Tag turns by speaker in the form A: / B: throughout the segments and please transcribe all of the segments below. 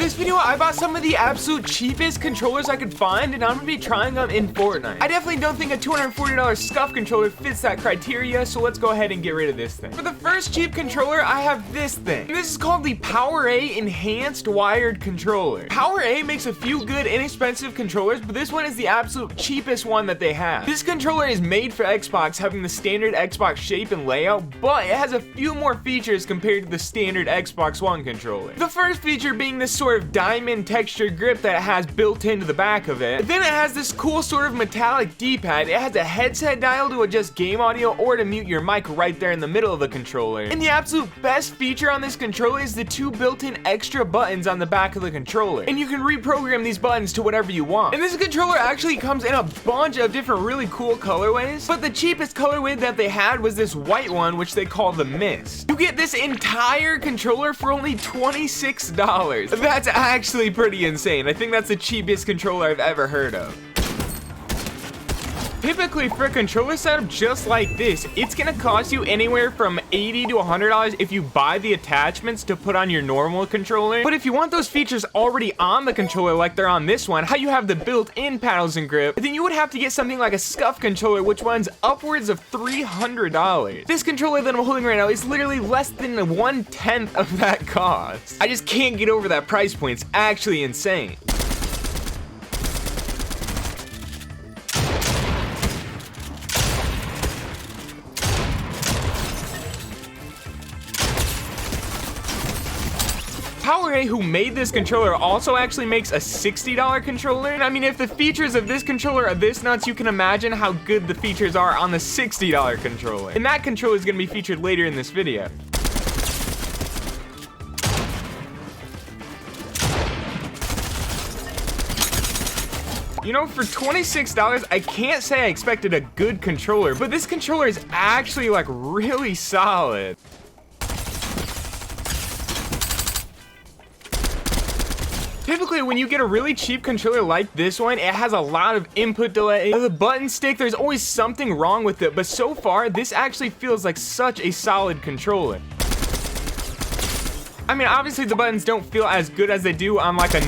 A: this video, I bought some of the absolute cheapest controllers I could find, and I'm gonna be trying them in Fortnite. I definitely don't think a $240 scuff controller fits that criteria, so let's go ahead and get rid of this thing. For the first cheap controller, I have this thing. This is called the powera Enhanced Wired Controller. powera makes a few good inexpensive controllers, but this one is the absolute cheapest one that they have. This controller is made for Xbox, having the standard Xbox shape and layout, but it has a few more features compared to the standard Xbox One controller. The first feature being this sort of diamond textured grip that it has built into the back of it. Then it has this cool sort of metallic D-pad. It has a headset dial to adjust game audio or to mute your mic right there in the middle of the controller. And the absolute best feature on this controller is the two built-in extra buttons on the back of the controller. And you can reprogram these buttons to whatever you want. And this controller actually comes in a bunch of different really cool colorways, but the cheapest colorway that they had was this white one, which they call the Mist. You get this entire controller for only $26. That's actually pretty insane. I think that's the cheapest controller I've ever heard of. Typically, for a controller setup just like this, it's gonna cost you anywhere from $80 to $100 if you buy the attachments to put on your normal controller. But if you want those features already on the controller like they're on this one, how you have the built-in paddles and grip, then you would have to get something like a scuff controller, which runs upwards of $300. This controller that I'm holding right now is literally less than 1/10 of that cost. I just can't get over that price point. It's actually insane. powera, who made this controller, also actually makes a $60 controller. And I mean, if the features of this controller are this nuts, you can imagine how good the features are on the $60 controller. And that controller is going to be featured later in this video. You know, for $26, I can't say I expected a good controller, but this controller is actually like really solid. Typically, when you get a really cheap controller like this one, it has a lot of input delay. The button stick, there's always something wrong with it, but so far, this actually feels like such a solid controller. I mean, obviously the buttons don't feel as good as they do on like a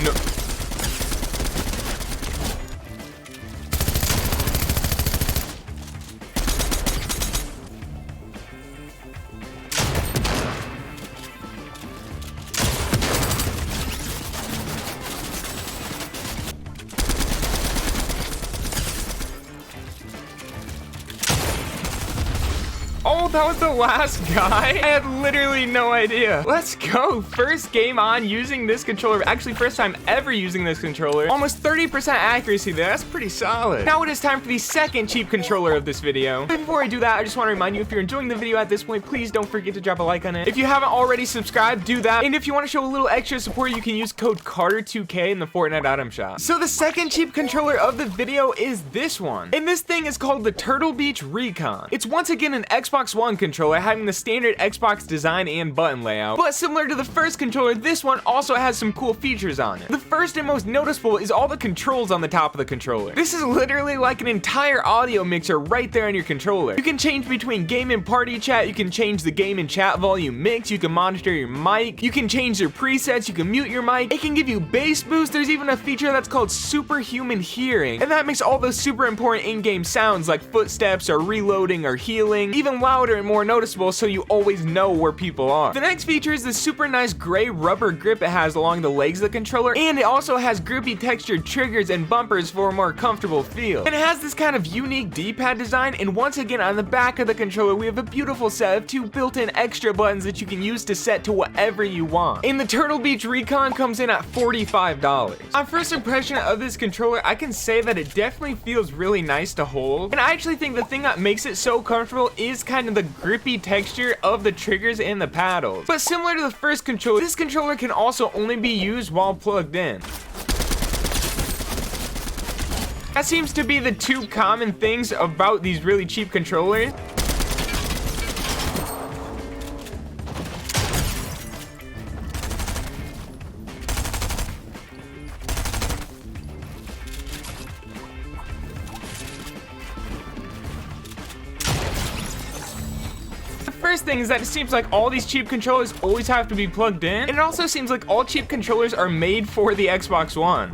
A: Oh, that was the last guy? I had literally no idea. Let's go. First game on using this controller. Actually, first time ever using this controller. Almost 30% accuracy there. That's pretty solid. Now it is time for the second cheap controller of this video. But before I do that, I just want to remind you, if you're enjoying the video at this point, please don't forget to drop a like on it. If you haven't already subscribed, do that. And if you want to show a little extra support, you can use code Carter2K in the Fortnite item shop. So the second cheap controller of the video is this one. And this thing is called the Turtle Beach Recon. It's once again an Xbox One controller, having the standard Xbox design and button layout. But similar to the first controller, this one also has some cool features on it. The first and most noticeable is all the controls on the top of the controller. This is literally like an entire audio mixer right there on your controller. You can change between game and party chat, you can change the game and chat volume mix, you can monitor your mic, you can change your presets, you can mute your mic, it can give you bass boost. There's even a feature that's called superhuman hearing, and that makes all those super important in-game sounds like footsteps or reloading or healing even louder and more noticeable, so you always know where people are. The next feature is the super nice gray rubber grip it has along the legs of the controller, and it also has grippy textured triggers and bumpers for a more comfortable feel. And it has this kind of unique D-pad design, and once again on the back of the controller we have a beautiful set of two built-in extra buttons that you can use to set to whatever you want. And the Turtle Beach Recon comes in at $45. On first impression of this controller, I can say that it definitely feels really nice to hold, and I actually think the thing that makes it so comfortable is kind of the grippy texture of the triggers and the paddles. But similar to the first controller, this controller can also only be used while plugged in. That seems to be the two common things about these really cheap controllers. first thing is that it seems like all these cheap controllers always have to be plugged in, and it also seems like all cheap controllers are made for the Xbox One.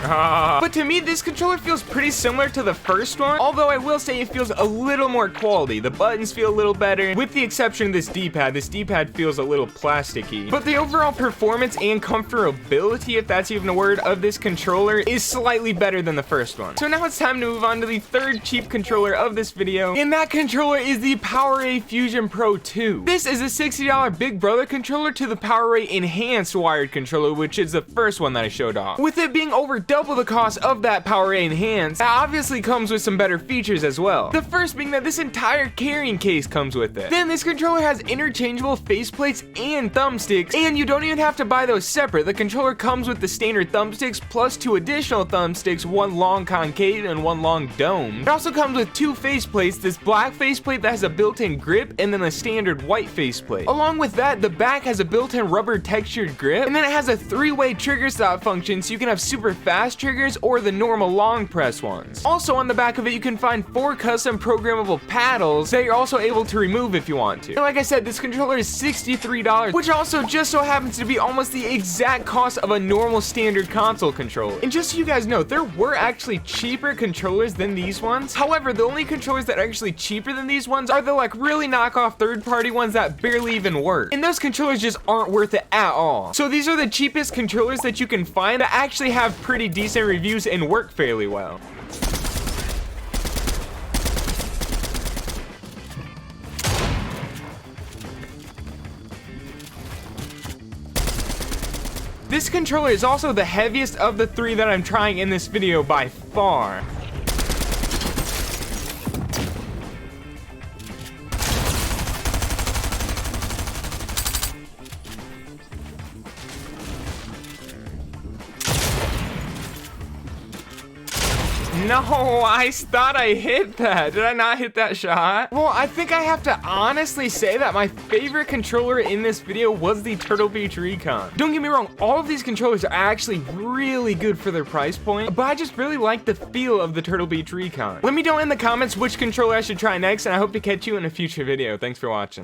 A: But to me, this controller feels pretty similar to the first one, although I will say it feels a little more quality. The buttons feel a little better, with the exception of this D-pad. This D-pad feels a little plasticky. But the overall performance and comfortability, if that's even a word, of this controller is slightly better than the first one. So now it's time to move on to the third cheap controller of this video, and that controller is the PowerA Fusion Pro 2. This is a $60 Big Brother controller to the PowerA Enhanced wired controller, which is the first one that I showed off. With it being over double the cost of that PowerA Enhanced, it obviously comes with some better features as well. The first being that this entire carrying case comes with it. Then this controller has interchangeable faceplates and thumbsticks, and you don't even have to buy those separate. The controller comes with the standard thumbsticks plus 2 additional thumbsticks, one long concave and one long dome. It also comes with 2 faceplates, this black faceplate that has a built-in grip, and then a standard white faceplate. Along with that, the back has a built-in rubber textured grip, and then it has a 3-way trigger stop function, so you can have super fast triggers or the normal long press ones. Also on the back of it, you can find 4 custom programmable paddles that you're also able to remove if you want to. And like I said, this controller is $63, which also just so happens to be almost the exact cost of a normal standard console controller. And just so you guys know, there were actually cheaper controllers than these ones. However, the only controllers that are actually cheaper than these ones are the like really knockoff third-party ones that barely even work. And those controllers just aren't worth it at all. So these are the cheapest controllers that you can find that actually have pretty decent reviews and work fairly well. This controller is also the heaviest of the 3 that I'm trying in this video by far. No, I thought I hit that. Did I not hit that shot? Well, I think I have to honestly say that my favorite controller in this video was the Turtle Beach Recon. Don't get me wrong, all of these controllers are actually really good for their price point, but I just really like the feel of the Turtle Beach Recon. Let me know in the comments which controller I should try next, and I hope to catch you in a future video. Thanks for watching.